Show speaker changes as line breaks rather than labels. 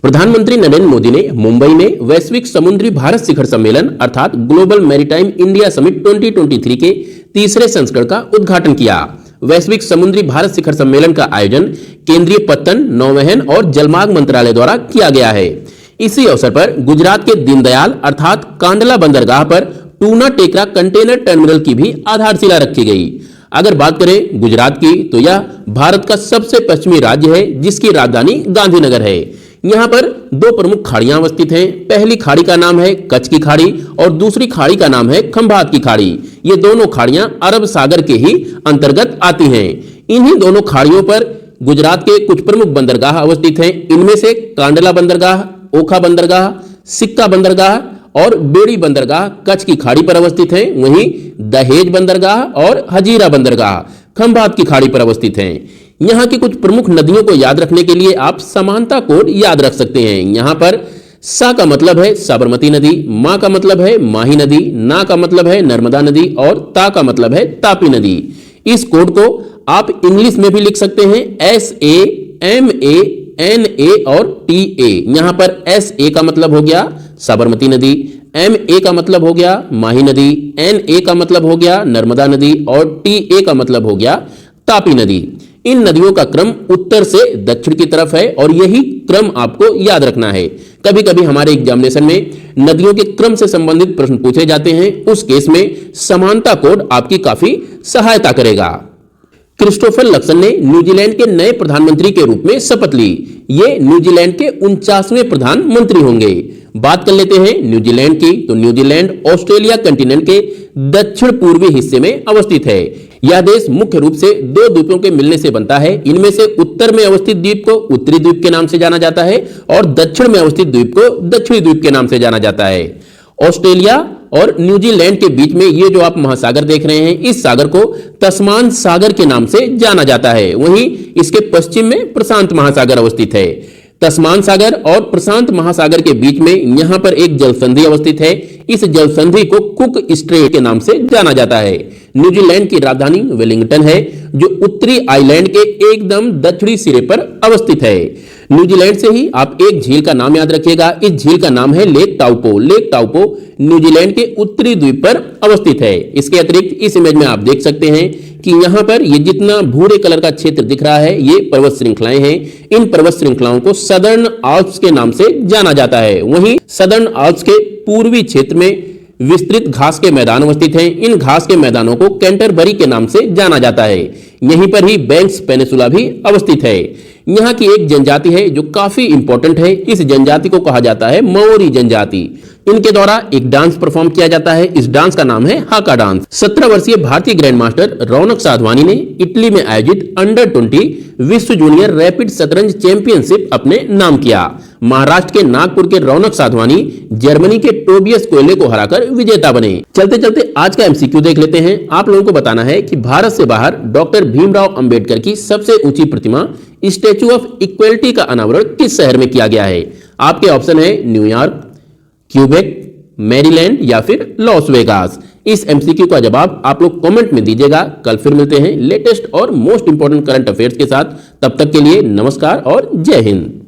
प्रधानमंत्री नरेंद्र मोदी ने मुंबई में वैश्विक समुद्री भारत शिखर सम्मेलन अर्थात ग्लोबल मैरीटाइम इंडिया समिट 2023 के तीसरे संस्करण का उद्घाटन किया। वैश्विक समुद्री भारत शिखर सम्मेलन का आयोजन केंद्रीय पत्तन, नौवहन और जलमार्ग मंत्रालय द्वारा किया गया है। इसी अवसर पर गुजरात के दीनदयाल अर्थात कांडला बंदरगाह पर टूना टेकरा कंटेनर टर्मिनल की भी आधारशिला रखी गई। अगर बात करें गुजरात की, तो यह भारत का सबसे पश्चिमी राज्य है जिसकी राजधानी गांधीनगर है। यहाँ पर दो प्रमुख खाड़ियां अवस्थित हैं। पहली खाड़ी का नाम है कच्छ की खाड़ी और दूसरी खाड़ी का नाम है खंभात की खाड़ी। ये दोनों खाड़ियां अरब सागर के ही अंतर्गत आती हैं। इन्हीं दोनों खाड़ियों पर गुजरात के कुछ प्रमुख बंदरगाह अवस्थित हैं। इनमें से कांडला बंदरगाह, ओखा बंदरगाह, सिक्का बंदरगाह और बेड़ी बंदरगाह कच्छ की खाड़ी पर अवस्थित हैं। वहीं दहेज बंदरगाह और हजीरा बंदरगाह खंभात की खाड़ी पर अवस्थित हैं। यहाँ की कुछ प्रमुख नदियों को याद रखने के लिए आप समानता कोड याद रख सकते हैं। यहाँ पर सा का मतलब है साबरमती नदी, मा का मतलब है माही नदी, ना का मतलब है नर्मदा नदी और ता का मतलब है तापी नदी। इस कोड को आप इंग्लिश में भी लिख सकते हैं SAMANA और TA। यहाँ पर SA का मतलब हो गया साबरमती नदी, MA का मतलब हो गया माही नदी, NA का मतलब हो गया नर्मदा नदी और TA का मतलब हो गया तापी नदी। इन नदियों का क्रम उत्तर से दक्षिण की तरफ है और यही क्रम आपको याद रखना है। कभी कभी हमारे एग्जामिनेशन में नदियों के क्रम से संबंधित प्रश्न पूछे जाते हैं। उस केस में समानता कोड आपकी काफी सहायता करेगा। क्रिस्टोफर लक्सन ने न्यूजीलैंड के नए प्रधानमंत्री के रूप में शपथ ली। ये न्यूजीलैंड के 49वें प्रधानमंत्री होंगे। बात कर लेते हैं न्यूजीलैंड की, तो न्यूजीलैंड ऑस्ट्रेलिया कंटिनेंट के दक्षिण पूर्वी हिस्से में अवस्थित है। यह देश मुख्य रूप से दो द्वीपों के मिलने से बनता है। इनमें से उत्तर में अवस्थित द्वीप को उत्तरी द्वीप के नाम से जाना जाता है और दक्षिण में अवस्थित द्वीप को दक्षिणी द्वीप के नाम से जाना जाता है। ऑस्ट्रेलिया और न्यूजीलैंड के बीच में ये जो आप महासागर देख रहे हैं, इस सागर को तस्मान सागर के नाम से जाना जाता है। वहीं इसके पश्चिम में प्रशांत महासागर अवस्थित है। तस्मान सागर और प्रशांत महासागर के बीच में यहां पर एक जलसंधि अवस्थित है। इस जलसंधि को कुक स्ट्रेट के नाम से जाना जाता है। न्यूजीलैंड की राजधानी वेलिंगटन है जो उत्तरी आइलैंड के एकदम दक्षिणी सिरे पर अवस्थित है। न्यूजीलैंड से ही आप एक झील का नाम याद रखिएगा। इस झील का नाम है लेक टाउपो। लेक टाउपो न्यूजीलैंड के उत्तरी द्वीप पर अवस्थित है। इसके अतिरिक्त इस इमेज में आप देख सकते हैं कि यहाँ पर ये जितना भूरे कलर का क्षेत्र दिख रहा है, ये पर्वत श्रृंखलाएं हैं। इन पर्वत श्रृंखलाओं को सदर्न आल्प्स के नाम से जाना जाता है। वहीं सदर्न आल्प्स के पूर्वी क्षेत्र में विस्तृत घास के मैदान अवस्थित हैं। इन घास के मैदानों को कैंटरबरी के नाम से जाना जाता है। यहीं पर ही बैंक्स पेनिसुला भी अवस्थित है। यहाँ की एक जनजाति है जो काफी इंपॉर्टेंट है। इस जनजाति को कहा जाता है माओरी जनजाति। इनके द्वारा एक डांस परफॉर्म किया जाता है। इस डांस का नाम है हाका डांस। 17 वर्षीय भारतीय ग्रैंड मास्टर रौनक साधवानी ने इटली में आयोजित अंडर 20 विश्व जूनियर रैपिड शतरंज चैंपियनशिप अपने नाम किया। महाराष्ट्र के नागपुर के रौनक साधवानी जर्मनी के टोबियस कोयले को हराकर विजेता बने। चलते चलते आज का MCQ देख लेते हैं। आप लोगों को बताना है कि भारत से बाहर डॉक्टर भीमराव अंबेडकर की सबसे ऊंची प्रतिमा स्टैच्यू ऑफ इक्वलिटी का अनावरण किस शहर में किया गया है। आपके ऑप्शन है न्यूयॉर्क, क्यूबेक, मैरीलैंड या फिर लॉस वेगास। इस MCQ का जवाब आप लोग कमेंट में दीजिएगा। कल फिर मिलते हैं लेटेस्ट और मोस्ट इंपोर्टेंट करंट अफेयर्स के साथ। तब तक के लिए नमस्कार और जय हिंद।